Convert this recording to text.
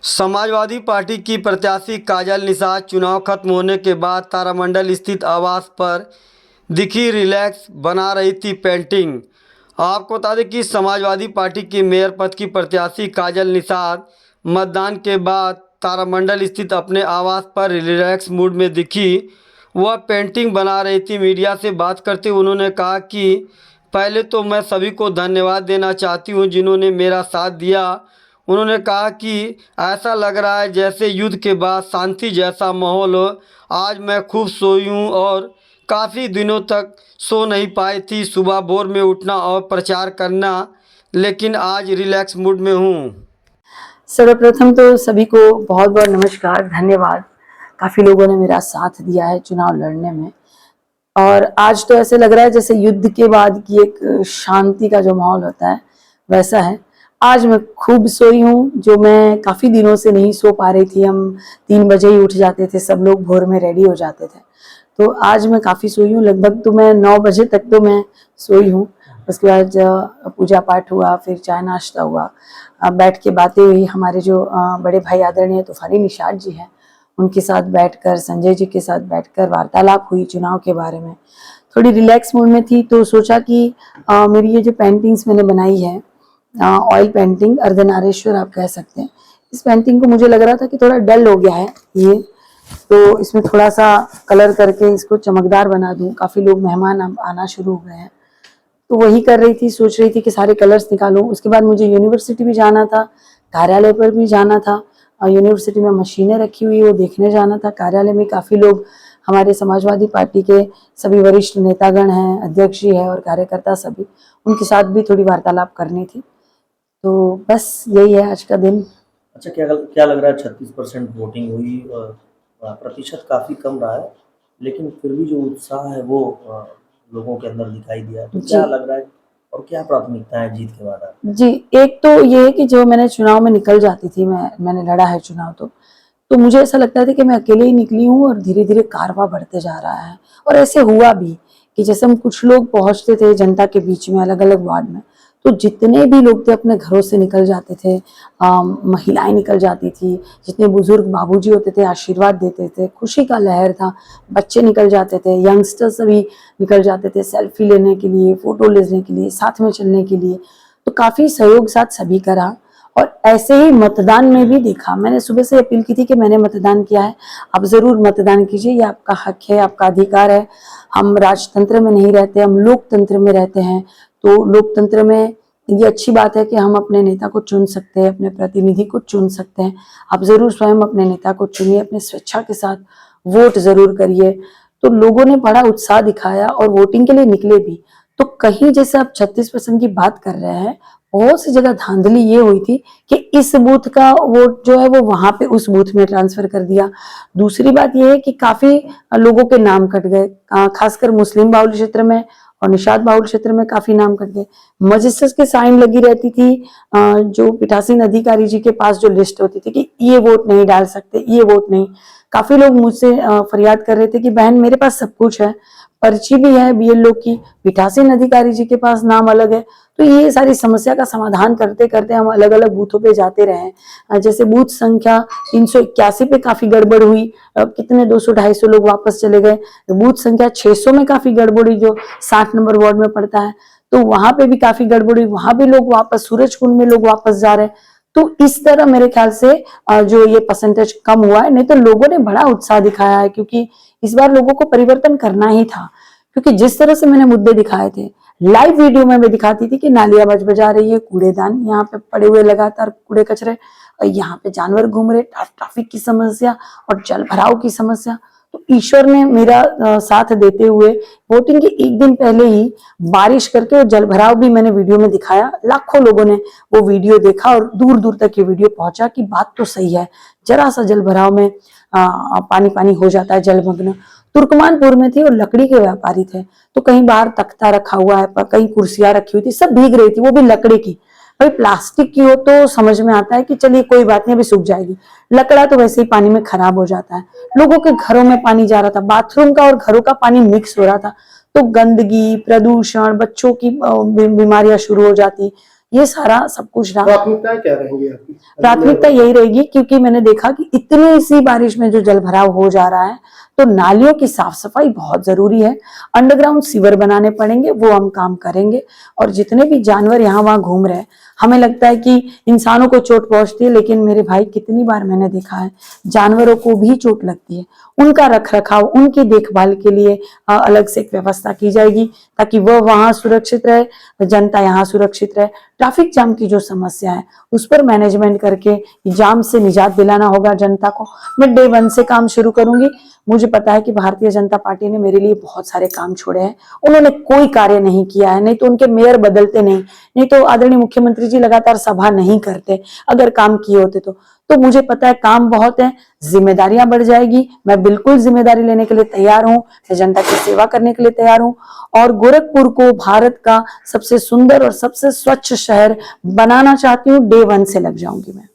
Samajwadi party की प्रत्याशी काजल निषाद चुनाव खत्म होने के बाद तारामंडल स्थित आवास पर दिखी रिलैक्स बना रही थी पेंटिंग। आपको बता दें कि समाजवादी पार्टी की मेयर पद की प्रत्याशी काजल निषाद मतदान के बाद तारामंडल स्थित अपने आवास पर रिलैक्स मूड में दिखी। वह पेंटिंग बना रही थी। मीडिया से बात करते हुए उन्होंने कहा कि पहले तो मैं सभी को धन्यवाद देना चाहती हूं जिन्होंने मेरा साथ दिया। उन्होंने कहा कि ऐसा लग रहा है जैसे युद्ध के बाद शांति जैसा माहौल हो। आज मैं खूब सोई हूँ और काफ़ी दिनों तक सो नहीं पाई थी। सुबह भोर में उठना और प्रचार करना, लेकिन आज रिलैक्स मूड में हूँ। सर्वप्रथम तो सभी को बहुत बहुत नमस्कार, धन्यवाद। काफ़ी लोगों ने मेरा साथ दिया है चुनाव लड़ने में और आज तो ऐसे लग रहा है जैसे युद्ध के बाद की एक शांति का जो माहौल होता है वैसा है। आज मैं खूब सोई हूँ, जो मैं काफ़ी दिनों से नहीं सो पा रही थी। हम 3 बजे ही उठ जाते थे, सब लोग भोर में रेडी हो जाते थे। तो आज मैं काफ़ी सोई हूँ, लगभग तो मैं 9 बजे तक तो मैं सोई हूँ। उसके बाद पूजा पाठ हुआ, फिर चाय नाश्ता हुआ, बैठ के बातें हुई। हमारे जो बड़े भाई आदरणीय तूफानी निषाद जी हैं, उनके साथ बैठकर, संजय जी के साथ बैठकर वार्तालाप हुई चुनाव के बारे में। थोड़ी रिलैक्स मूड में थी तो सोचा कि मेरी ये जो पेंटिंग्स मैंने बनाई है, ऑयल पेंटिंग, अर्धनारीश्वर आप कह सकते हैं, इस पेंटिंग को मुझे लग रहा था कि थोड़ा डल हो गया है ये, तो इसमें थोड़ा सा कलर करके इसको चमकदार बना दूं। काफ़ी लोग मेहमान आना शुरू हो गए हैं, तो वही कर रही थी, सोच रही थी कि सारे कलर्स निकालूं। उसके बाद मुझे यूनिवर्सिटी भी जाना था, कार्यालय पर भी जाना था। यूनिवर्सिटी में मशीनें रखी हुई वो देखने जाना था। कार्यालय में काफ़ी लोग हमारे समाजवादी पार्टी के सभी वरिष्ठ नेतागण हैं, अध्यक्ष जी है और कार्यकर्ता सभी, उनके साथ भी थोड़ी वार्तालाप करनी थी। तो बस यही है आज का दिन। अच्छा, क्या क्या लग रहा है? 36% वोटिंग हुई और प्रतिशत काफ़ी कम रहा है, लेकिन फिर भी जो उत्साह है वो लोगों के अंदर दिखाई दिया। तो क्या जी लग रहा है और क्या प्राथमिकता है जीत के बाद आपकी? जी, एक तो ये है कि जो मैंने चुनाव में निकल जाती थी, मैंने लड़ा है चुनाव, तो मुझे ऐसा लगता था कि मैं अकेले ही निकली हूँ और धीरे धीरे कारवां बढ़ते जा रहा है। और ऐसे हुआ भी कि जैसे हम कुछ लोग पहुंचते थे जनता के बीच में, अलग अलग वार्ड में, तो जितने भी लोग थे अपने घरों से निकल जाते थे। महिलाएं निकल जाती थी, जितने बुजुर्ग बाबूजी होते थे आशीर्वाद देते थे, खुशी का लहर था। बच्चे निकल जाते थे, यंगस्टर्स सभी निकल जाते थे सेल्फी लेने के लिए, फोटो लेने के लिए, साथ में चलने के लिए। तो काफी सहयोग साथ सभी का रहा। और ऐसे ही मतदान में भी देखा, मैंने सुबह से अपील की थी कि मैंने मतदान किया है, आप जरूर मतदान कीजिए, ये आपका हक है, आपका अधिकार है। हम राजतंत्र में नहीं रहते, हम लोकतंत्र में रहते हैं। तो लोकतंत्र में ये अच्छी बात है कि हम अपने नेता को चुन सकते हैं, अपने प्रतिनिधि को चुन सकते हैं। आप जरूर स्वयं अपने नेता को चुनिए, अपने स्वेच्छा के साथ वोट जरूर करिए। तो लोगों ने बड़ा उत्साह दिखाया और वोटिंग के लिए निकले भी। तो कहीं जैसे आप 36% की बात कर रहे हैं, बहुत सी जगह धांधली ये हुई थी कि इस बूथ का वोट जो है वो वहां पे उस बूथ में ट्रांसफर कर दिया। दूसरी बात ये है कि काफी लोगों के नाम कट गए, खासकर मुस्लिम बाहुल्य क्षेत्र में और निषाद बाहुल्य क्षेत्र में काफी नाम कट गए। मजिस्ट्रेट की साइन लगी रहती थी, जो पीठासीन अधिकारी जी के पास जो लिस्ट होती थी कि ये वोट नहीं डाल सकते, ये वोट नहीं। काफी लोग मुझसे फरियाद कर रहे थे कि बहन मेरे पास सब कुछ है, पर्ची भी है बीएलओ की, पीठासीन अधिकारी जी के पास नाम अलग है। तो ये सारी समस्या का समाधान करते करते हम अलग अलग बूथों पे जाते रहे। जैसे बूथ संख्या 381 पे काफी गड़बड़ हुई, कितने 200-250 लोग वापस चले गए। बूथ संख्या 600 में काफी गड़बड़ हुई, जो 60 नंबर वार्ड में पड़ता है, तो वहां पे भी काफी गड़बड़ हुई, वहां भी लोग वापस, सूरजकुंड में लोग वापस जा रहे हैं। तो इस तरह मेरे ख्याल से जो ये परसेंटेज कम हुआ है, नहीं तो लोगों ने बड़ा उत्साह दिखाया है, क्योंकि इस बार लोगों को परिवर्तन करना ही था। क्योंकि जिस तरह से मैंने मुद्दे दिखाए थे, लाइव वीडियो में मैं दिखाती थी कि नालियां बज-बजा रही है, कूड़ेदान यहाँ पे पड़े हुए लगातार कूड़े कचरे, और यहाँ पे जानवर घूम रहे, ट्रैफिक की समस्या और जल भराव की समस्या। तो ईश्वर ने मेरा साथ देते हुए वोटिंग के एक दिन पहले ही बारिश करके, और जल भराव भी मैंने वीडियो में दिखाया। लाखों लोगों ने वो वीडियो देखा और दूर दूर तक ये वीडियो पहुंचा कि बात तो सही है, जरा सा जल भराव में पानी पानी हो जाता है, जलमग्न। तुर्कमानपुर में थी और लकड़ी के व्यापारी थे, तो कहीं बाहर तख्ता रखा हुआ है, कहीं कुर्सियां रखी हुई थी, सब भीग रही थी, वो भी लकड़ी की। भाई प्लास्टिक की हो तो समझ में आता है कि चलिए कोई बात नहीं, अभी सूख जाएगी। लकड़ा तो वैसे ही पानी में खराब हो जाता है। लोगों के घरों में पानी जा रहा था, बाथरूम का और घरों का पानी मिक्स हो रहा था, तो गंदगी, प्रदूषण, बच्चों की बीमारियां शुरू हो जाती। ये सारा सब कुछ रहा। प्राथमिकताएं क्या रहेंगी आपकी? प्राथमिकता यही रहेगी, क्योंकि मैंने देखा कि इतनी सी बारिश में जो जल भराव हो जा रहा है, तो नालियों की साफ सफाई बहुत जरूरी है। अंडरग्राउंड सीवर बनाने पड़ेंगे, वो हम काम करेंगे। और जितने भी जानवर यहाँ वहां घूम रहे हैं, हमें लगता है कि इंसानों को चोट पहुंचती है, लेकिन मेरे भाई कितनी बार मैंने देखा है जानवरों को भी चोट लगती है। उनका रख रखाव, उनकी देखभाल के लिए अलग से एक व्यवस्था की जाएगी, ताकि वह वहां सुरक्षित रहे, जनता यहाँ सुरक्षित रहे। ट्रैफिक जाम की जो समस्या है उस पर मैनेजमेंट करके जाम से निजात दिलाना होगा जनता को। मैं डे 1 से काम शुरू करूंगी। मुझे पता है कि भारतीय जनता पार्टी ने मेरे लिए बहुत सारे काम छोड़े हैं, उन्होंने कोई कार्य नहीं किया है। नहीं तो उनके मेयर बदलते नहीं तो आदरणीय मुख्यमंत्री जी लगातार सभा नहीं करते अगर काम किए होते तो मुझे पता है काम बहुत है, जिम्मेदारियां बढ़ जाएगी। मैं बिल्कुल जिम्मेदारी लेने के लिए तैयार हूं, मैं जनता की सेवा करने के लिए तैयार हूं और गोरखपुर को भारत का सबसे सुंदर और सबसे स्वच्छ शहर बनाना चाहती हूँ। डे 1 से लग जाऊंगी मैं।